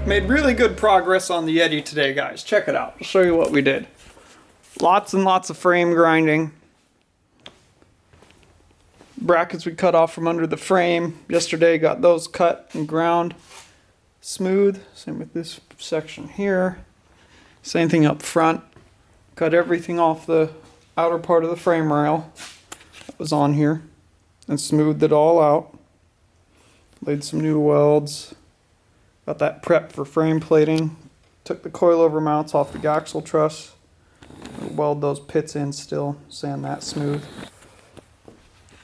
Made really good progress on the Yeti today, guys. Check it out. I'll show you what we did. Lots and lots of frame grinding. Brackets we cut off from under the frame. Yesterday got those cut and ground smooth. Same with this section here. Same thing up front. Cut everything off the outer part of the frame rail that was on here and smoothed it all out. Laid some new welds. Got that prepped for frame plating. Took the coilover mounts off the axle truss. Weld those pits in still. Sand that smooth.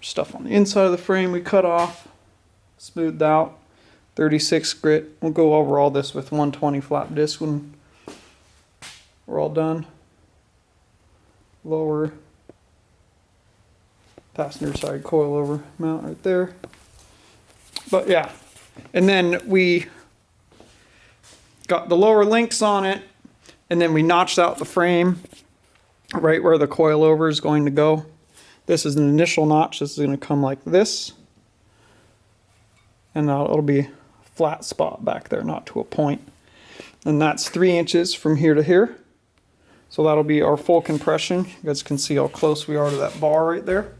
Stuff on the inside of the frame we cut off. Smoothed out. 36 grit. We'll go over all this with 120 flat disc when we're all done. Lower passenger side coilover mount right there. But yeah. And then we got the lower links on it, and then we notched out the frame right where the coilover is going to go. This is an initial notch. This is going to come like this, and now it'll be a flat spot back there, not to a point. And that's 3 inches from here to here. So that'll be our full compression. You guys can see how close we are to that bar right there.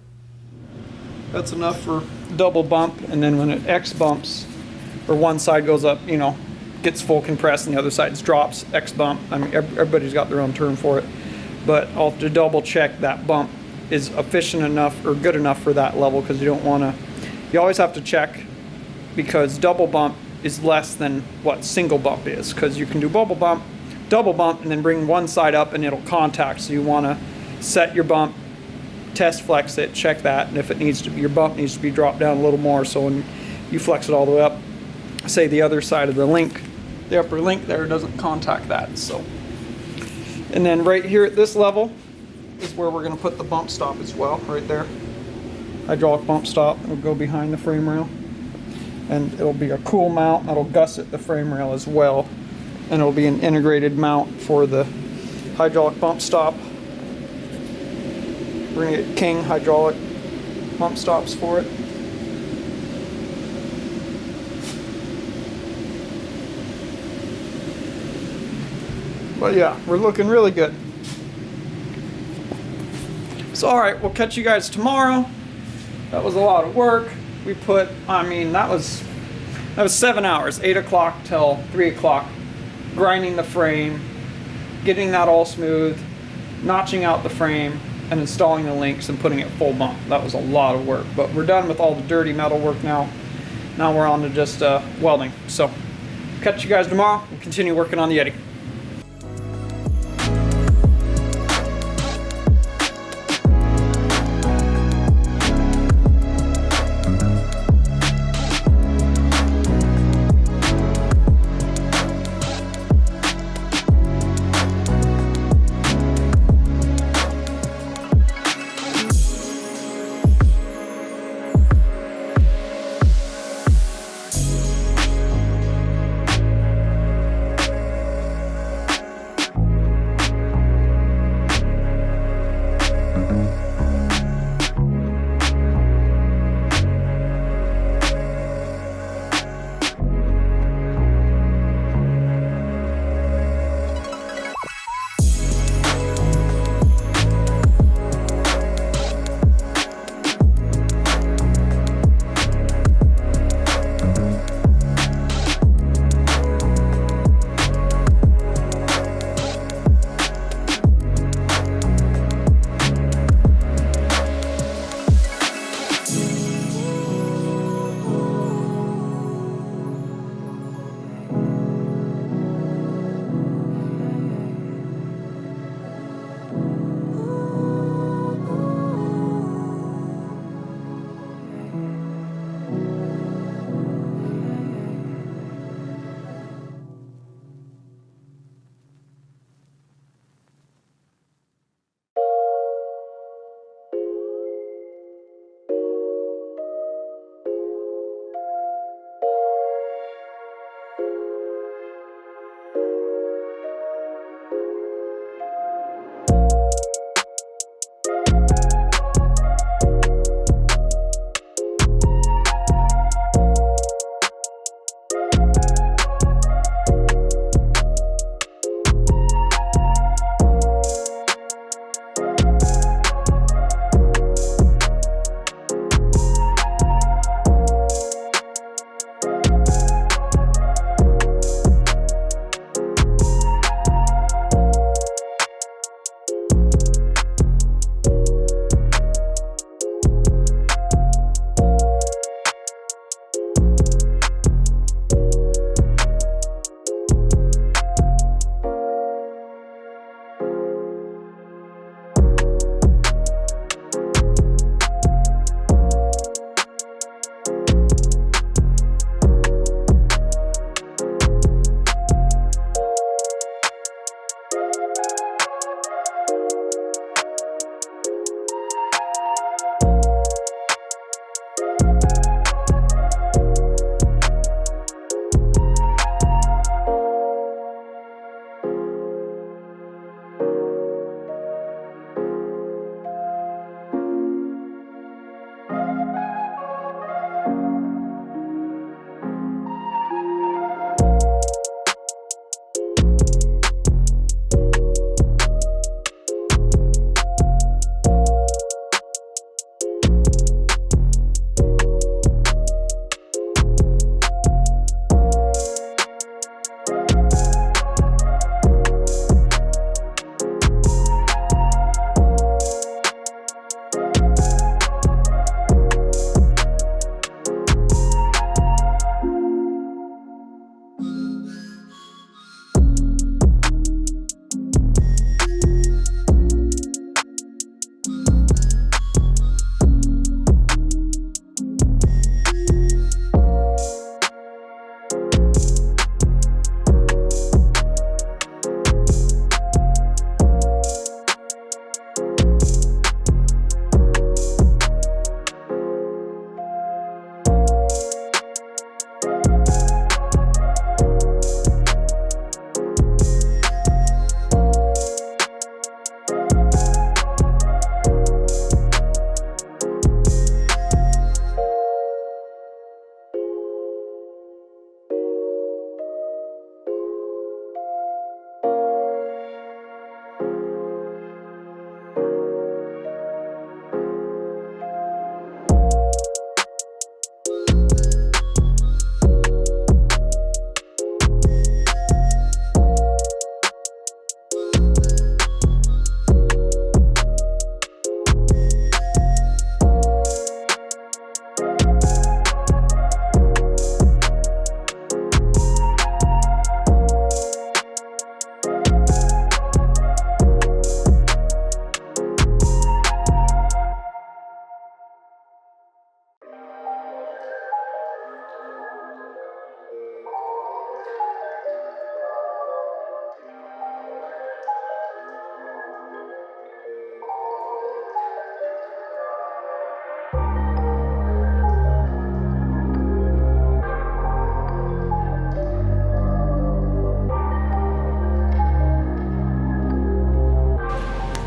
That's enough for double bump, and then when it X bumps, or one side goes up, you know, gets full compressed and the other side drops, X bump. I mean, everybody's got their own term for it, but I'll have to double check that bump is efficient enough or good enough for that level, because you don't want to, you always have to check, because double bump is less than what single bump is, because you can do double bump, and then bring one side up and it'll contact. So you want to set your bump, test flex it, check that, and if it needs to be, your bump needs to be dropped down a little more, so when you flex it all the way up, say the other side of the link, the upper link there, doesn't contact that. So, and then right here at this level is where we're going to put the bump stop as well, right there. Hydraulic bump stop. It'll go behind the frame rail, and it'll be a cool mount that'll gusset the frame rail as well, and it'll be an integrated mount for the hydraulic bump stop. We're going to get King hydraulic bump stops for it. But yeah, we're looking really good. So alright, we'll catch you guys tomorrow. That was a lot of work. We put, I mean, that was 7 hours, 8 o'clock till 3 o'clock, grinding the frame, getting that all smooth, notching out the frame, and installing the links and putting it full bump. That was a lot of work, but we're done with all the dirty metal work now. Now we're on to just welding. So catch you guys tomorrow. We'll continue working on the Yeti.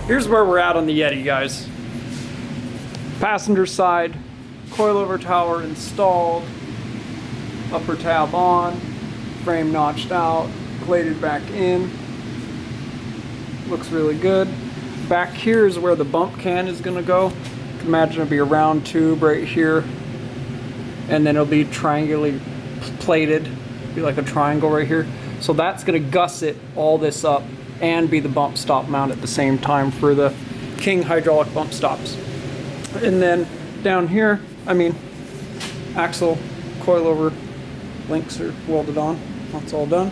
Here's where we're at on the Yeti, guys. Passenger side, coilover tower installed, upper tab on, frame notched out, plated back in. Looks really good. Back here is where the bump can is gonna go. You can imagine it'll be a round tube right here, and then it'll be triangularly plated, be like a triangle right here. So that's gonna gusset all this up and be the bump stop mount at the same time for the King hydraulic bump stops. And then down here, axle, coilover links are welded on. That's all done.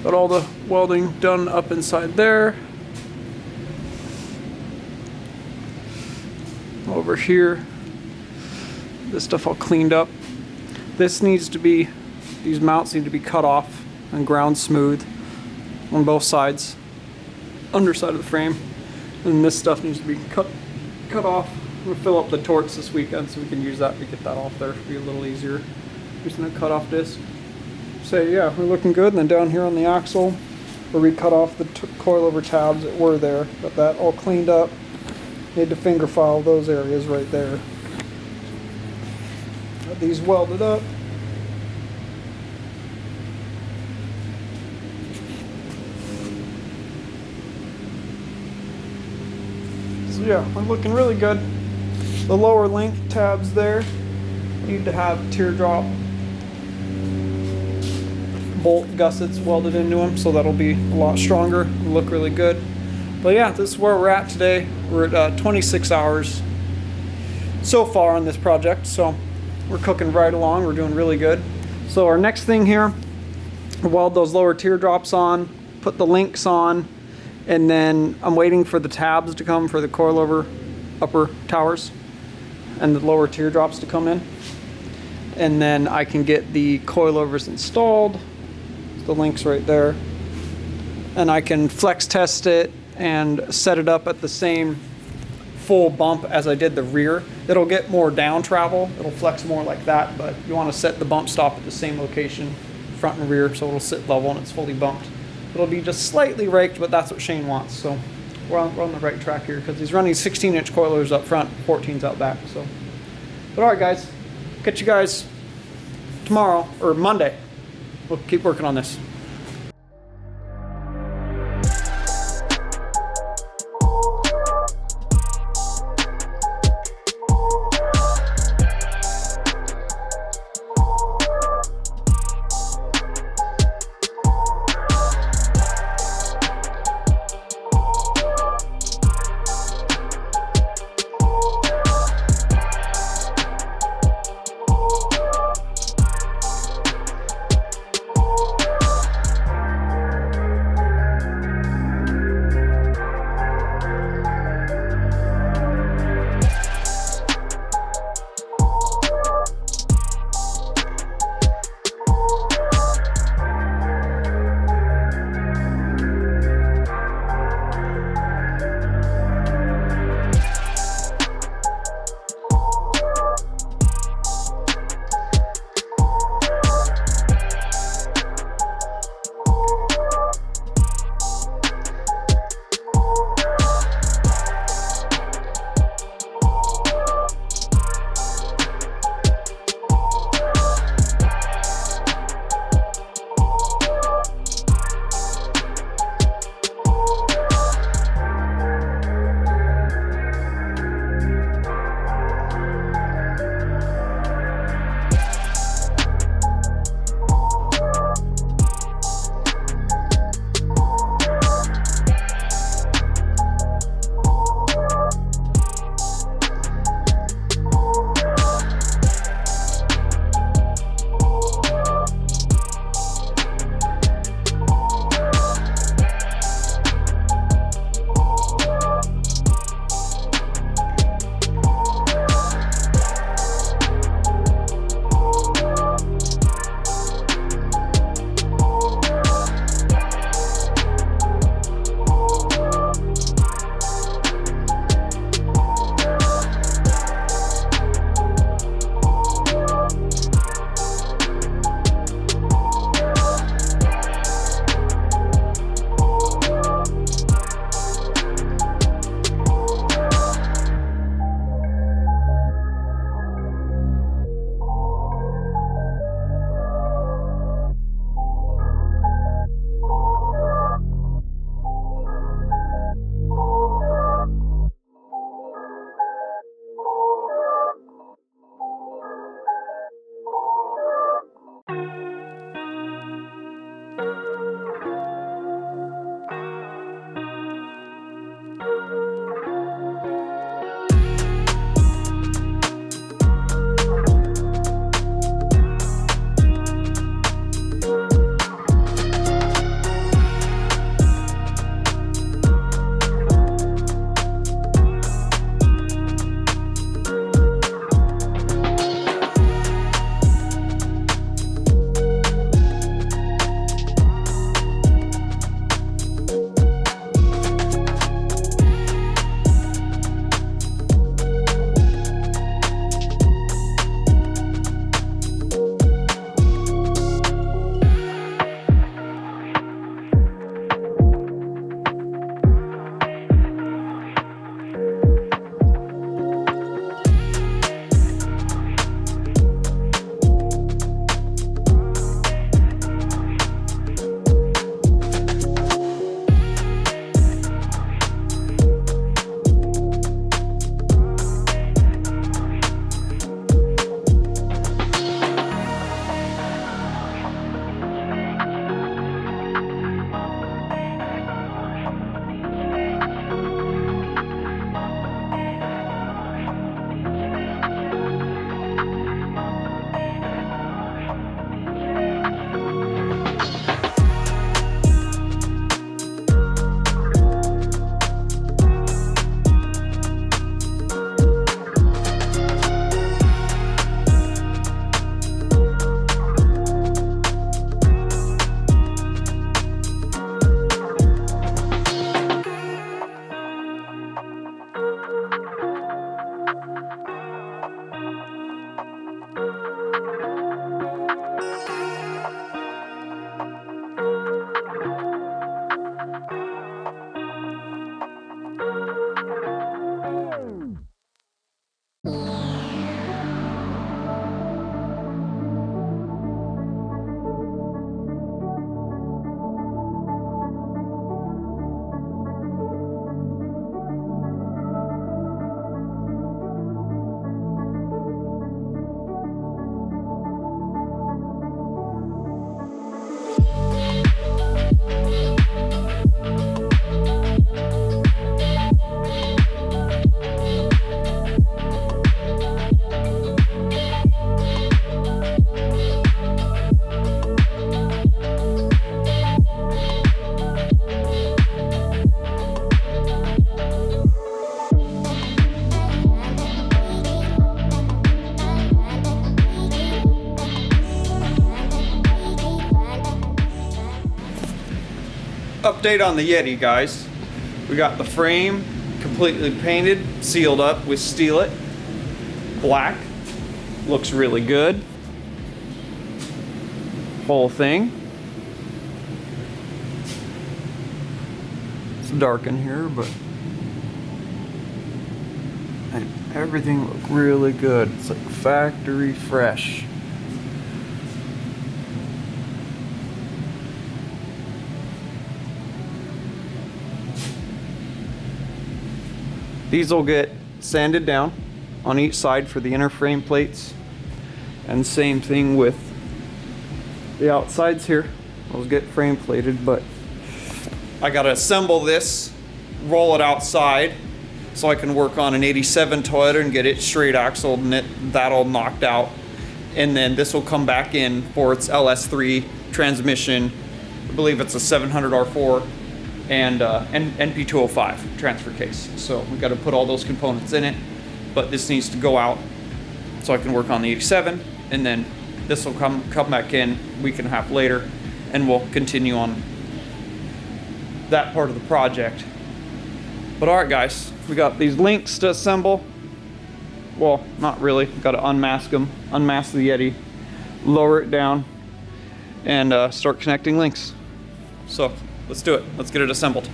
Got all the welding done up inside there. Over here, this stuff all cleaned up. This needs to be, these mounts need to be cut off and ground smooth on both sides, underside of the frame, and this stuff needs to be cut off. I'm gonna fill up the torques this weekend so we can use that to get that off there. It'll be a little easier. Just gonna cut off this. So yeah, we're looking good. And then down here on the axle, where we cut off the coilover tabs that were there, got that all cleaned up. Need to finger file those areas right there. Got these welded up. So yeah, we're looking really good. The lower link tabs there need to have teardrop bolt gussets welded into them, so that'll be a lot stronger, look really good. But yeah, this is where we're at today. We're at 26 hours so far on this project, so we're cooking right along. We're doing really good. So our next thing here, weld those lower teardrops on, put the links on, and then I'm waiting for the tabs to come for the coilover upper towers and the lower teardrops to come in. And then I can get the coilovers installed, the links right there, and I can flex test it and set it up at the same full bump as I did the rear. It'll get more down travel, it'll flex more like that, but you want to set the bump stop at the same location, front and rear, so it'll sit level and it's fully bumped. It'll be just slightly raked, but that's what Shane wants, so we're on the right track here, because he's running 16-inch coilers up front, 14s out back. So, but all right, guys, catch you guys tomorrow or Monday. We'll keep working on this. update on the Yeti, guys. We got the frame completely painted, sealed up with Steelite black. Looks really good. Whole thing. It's dark in here, but and everything looked really good. It's like factory fresh. These will get sanded down on each side for the inner frame plates, and same thing with the outsides here. Those get frame plated, but I gotta assemble this, roll it outside so I can work on an 87 Toyota and get it straight axled and that all knocked out. And then this will come back in for its LS3 transmission. I believe it's a 700 R4 and NP205 transfer case. So we got to put all those components in it, but this needs to go out so I can work on the 87, and then this will come back in a week and a half later, and we'll continue on that part of the project. But all right, guys, we got these links to assemble. Well, not really. Got to unmask them, unmask the Yeti, lower it down, and start connecting links. So let's do it. Let's get it assembled.